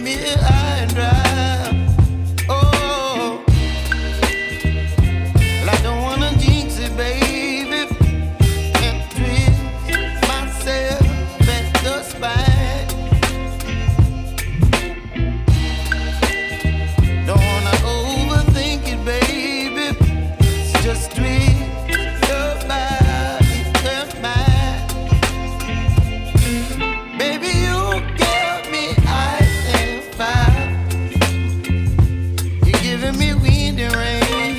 me high and dry. Oh, well, I don't wanna jinx it, baby, and twist myself at the spine. Don't wanna overthink it, baby. It's just twist your body and mine. Baby, you give me ice and fire. You're giving me wind and rain.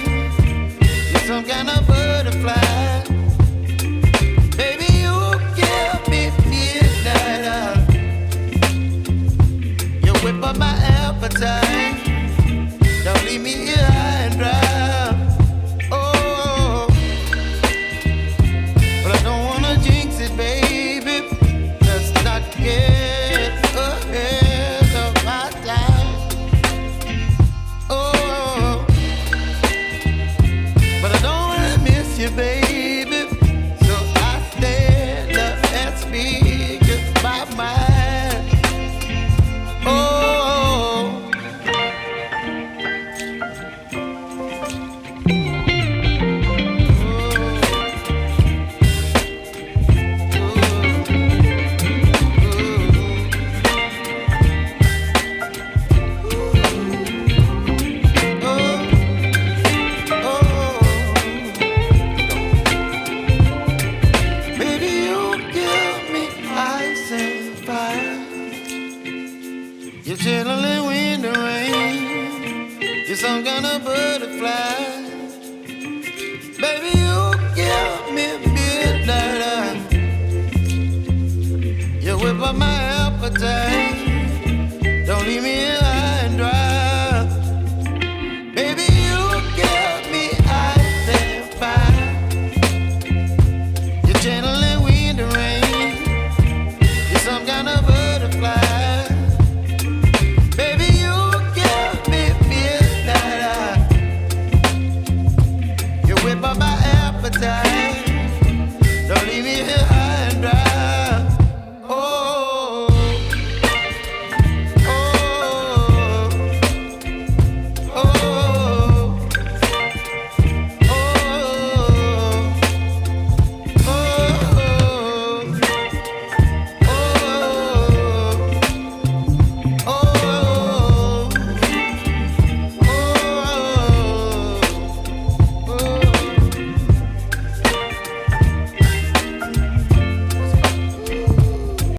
You're some kind of butterfly. Baby, you give me midnight. You whip up my appetite. Don't leave me here high and dry. Oh, but I don't wanna jinx it, baby. Let's not get ahead of my time. Oh, but I don't wanna miss you, baby. So I stand up and speak my mind. Oh. Baby, you give me ice and fire. You're chilling wind and rain. You're some kind of butterfly. Baby, you give me midnight. You whip up my appetite.